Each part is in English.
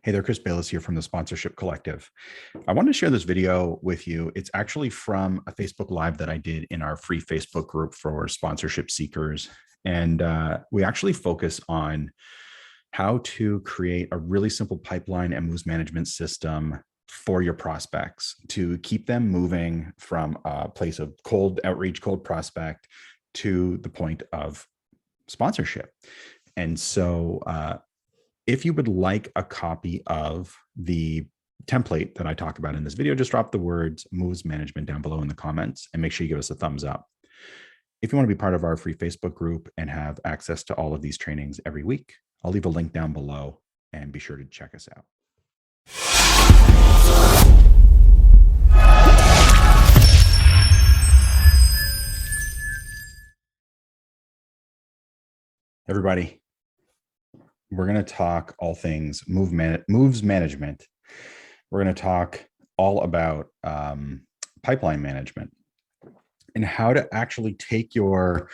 Hey there, Chris Bayless here from the Sponsorship Collective. I wanted to share this video with you. It's actually from a Facebook Live that I did in our free Facebook group for sponsorship seekers. And we actually focus on how to create a really simple pipeline and moves management system for your prospects to keep them moving from a place of cold outreach, cold prospect to the point of sponsorship. And so if you would like a copy of the template that I talk about in this video, just drop the words moves management down below in the comments and make sure you give us a thumbs up. If you want to be part of our free Facebook group and have access to all of these trainings every week, I'll leave a link down below and be sure to check us out. Everybody, we're going to talk all things moves management. We're going to talk all about pipeline management and how to actually take your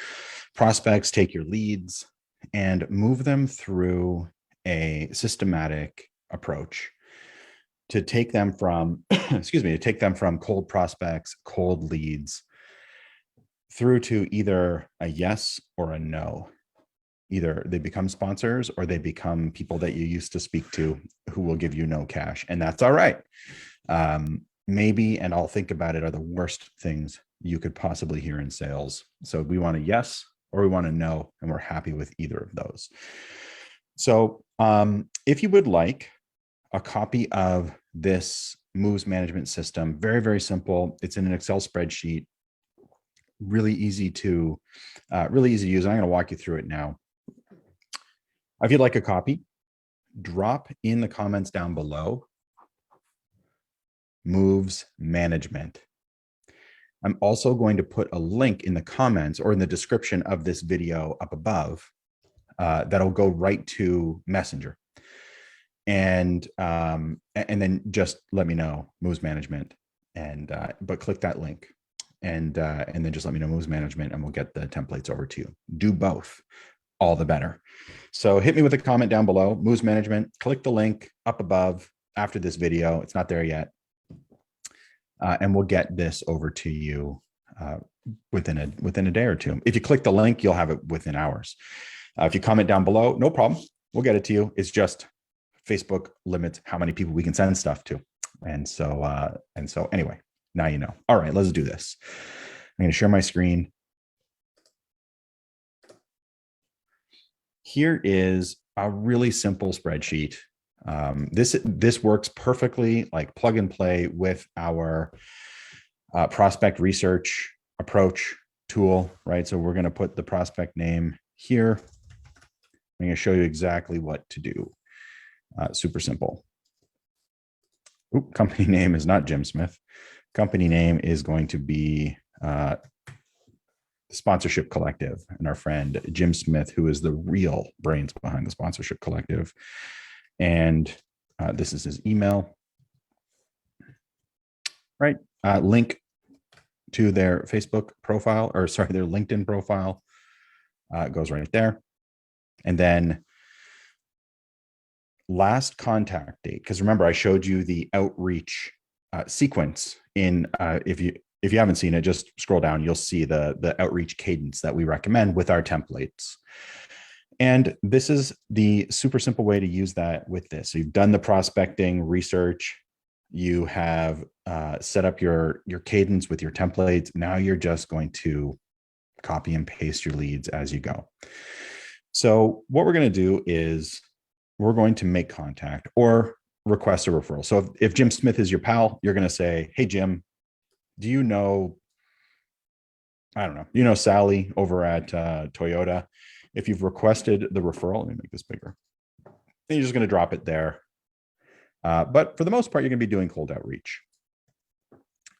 prospects, take your leads, and move them through a systematic approach to take them from, to take them from cold prospects, cold leads, through to either a yes or a no. Either they become sponsors or they become people that you used to speak to who will give you no cash. And that's all right. Maybe, and I'll think about it, are the worst things you could possibly hear in sales. So we want a yes or we want a no, and we're happy with either of those. So if you would like a copy of this moves management system, very, very simple. It's in an Excel spreadsheet, really easy to use. I'm going to walk you through it now. If you'd like a copy, drop in the comments down below, moves management. I'm also going to put a link in the comments or in the description of this video up above that'll go right to Messenger. And then just let me know moves management, but click that link and then just let me know moves management and we'll get the templates over to you. Do both, all the better. So hit me with a comment down below, moves management, click the link up above after this video. It's not there yet. And we'll get this over to you within a day or two. If you click the link, you'll have it within hours. If you comment down below, no problem. We'll get it to you. It's just Facebook limits how many people we can send stuff to. And so anyway, now you know. All right, let's do this. I'm going to share my screen. Here is a really simple spreadsheet. This works perfectly, like plug and play with our prospect research approach tool, right? So we're going to put the prospect name here. I'm going to show you exactly what to do. Super simple. Company name is not Jim Smith. Company name is going to be Sponsorship Collective, and our friend Jim Smith, who is the real brains behind the Sponsorship Collective. And this is his email, right? Link to their Facebook profile, or sorry, their LinkedIn profile goes right there. And then last contact date, because remember, I showed you the outreach sequence in, if you haven't seen it, just scroll down, you'll see the outreach cadence that we recommend with our templates. And this is the super simple way to use that with this. So you've done the prospecting research, you have set up your cadence with your templates. Now you're just going to copy and paste your leads as you go. So what we're going to do is we're going to make contact or request a referral. So if Jim Smith is your pal, you're going to say, hey, Jim, do you know, I don't know, you know Sally over at Toyota? If you've requested the referral, let me make this bigger. And you're just going to drop it there. But for the most part, you're going to be doing cold outreach.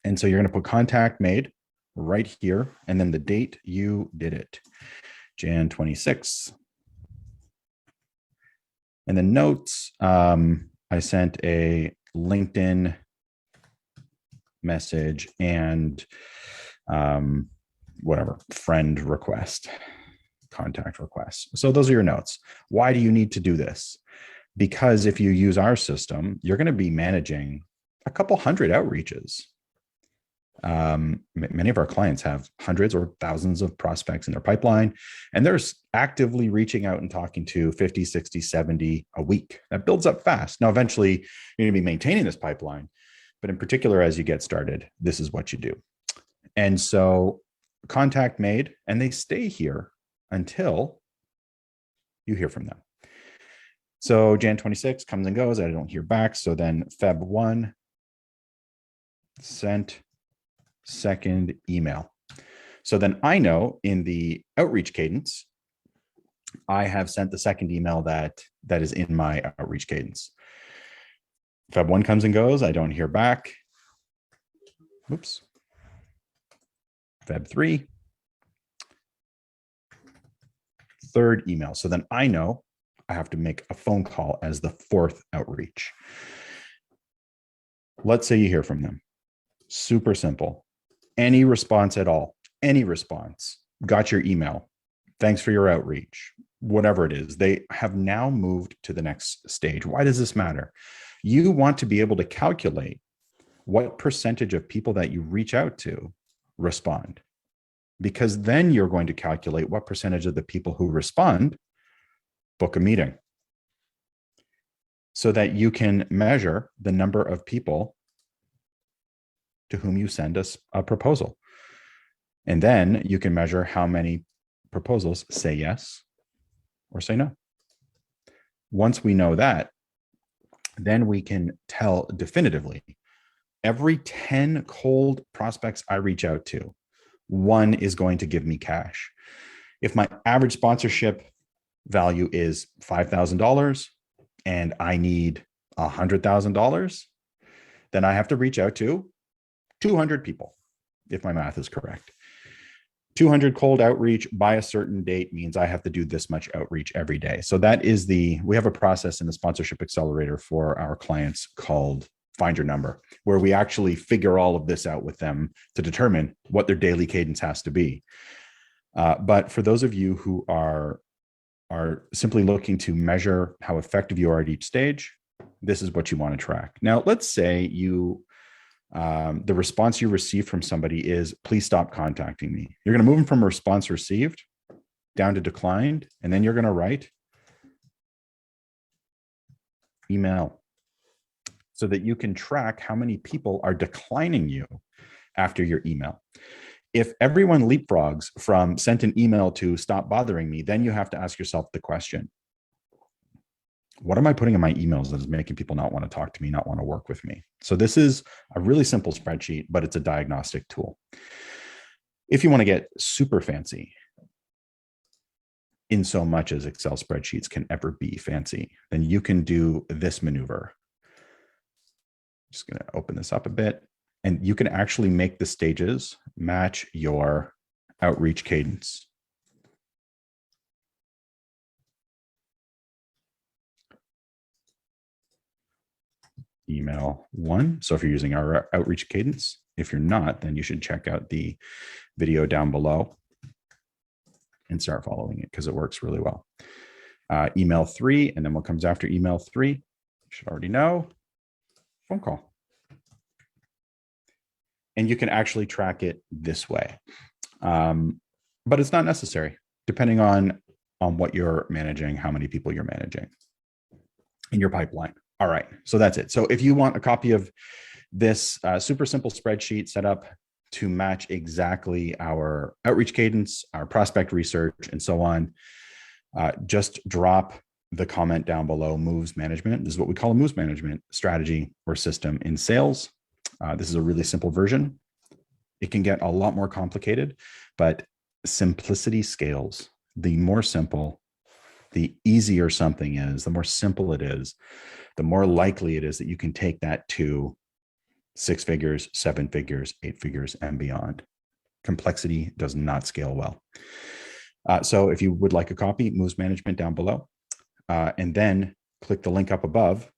And so you're going to put contact made right here, and then the date you did it, Jan 26th. And then notes, I sent a LinkedIn message and whatever, friend request, contact request. So those are your notes. Why do you need to do this? Because if you use our system, you're going to be managing a couple hundred outreaches. Many of our clients have hundreds or thousands of prospects in their pipeline, and they're actively reaching out and talking to 50, 60, 70 a week. That builds up fast. Now, eventually, you're going to be maintaining this pipeline, but in particular, as you get started, this is what you do. And so contact made, and they stay here until you hear from them. So Jan 26 comes and goes. I don't hear back. So then Feb 1, sent second email. So then I know in the outreach cadence, I have sent the second email that is in my outreach cadence. Feb 1 comes and goes. I don't hear back. Oops. Feb 3, third email. So then I know I have to make a phone call as the fourth outreach. Let's say you hear from them. Super simple. Any response at all, any response, got your email. Thanks for your outreach. Whatever it is, they have now moved to the next stage. Why does this matter? You want to be able to calculate what percentage of people that you reach out to respond, because then you're going to calculate what percentage of the people who respond book a meeting, so that you can measure the number of people to whom you send us a proposal. And then you can measure how many proposals say yes or say no. Once we know that, then we can tell definitively every 10 cold prospects I reach out to, one is going to give me cash. If my average sponsorship value is $5,000 and I need $100,000, then I have to reach out to 200 people, if my math is correct. 200 cold outreach by a certain date means I have to do this much outreach every day. So that is we have a process in the Sponsorship Accelerator for our clients called Find Your Number, where we actually figure all of this out with them to determine what their daily cadence has to be. But for those of you who are simply looking to measure how effective you are at each stage, this is what you want to track. Now, let's say the response you receive from somebody is, please stop contacting me. You're going to move them from response received down to declined, and then you're going to write email, so that you can track how many people are declining you after your email. If everyone leapfrogs from sent an email to stop bothering me, then you have to ask yourself the question, what am I putting in my emails that is making people not want to talk to me, not want to work with me? So this is a really simple spreadsheet, but it's a diagnostic tool. If you want to get super fancy, in so much as Excel spreadsheets can ever be fancy, then you can do this maneuver. Just going to open this up a bit, and you can actually make the stages match your outreach cadence. Email 1. So if you're using our outreach cadence, if you're not, then you should check out the video down below and start following it, because it works really well. Email 3, and then what comes after email 3, you should already know, phone call. And you can actually track it this way. But it's not necessary, depending on what you're managing, how many people you're managing in your pipeline. All right, so that's it. So if you want a copy of this super simple spreadsheet set up to match exactly our outreach cadence, our prospect research, and so on, just drop the comment down below, moves management. This is what we call a moves management strategy or system in sales. This is a really simple version. It can get a lot more complicated, but simplicity scales. The more simple, the easier something is, the more simple it is, the more likely it is that you can take that to 6 figures, 7 figures, 8 figures, and beyond. Complexity does not scale well. So if you would like a copy, moves management down below, and then click the link up above.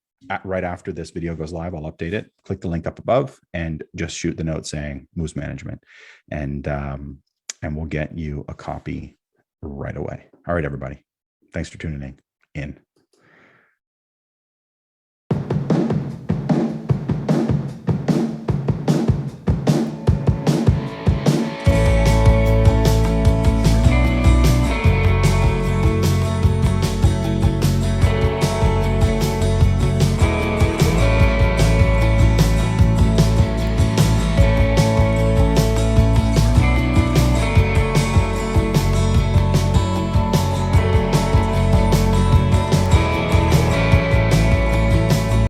Right after this video goes live, I'll update it. Click the link up above and just shoot the note saying moves management, and we'll get you a copy right away. All right, everybody. Thanks for tuning in.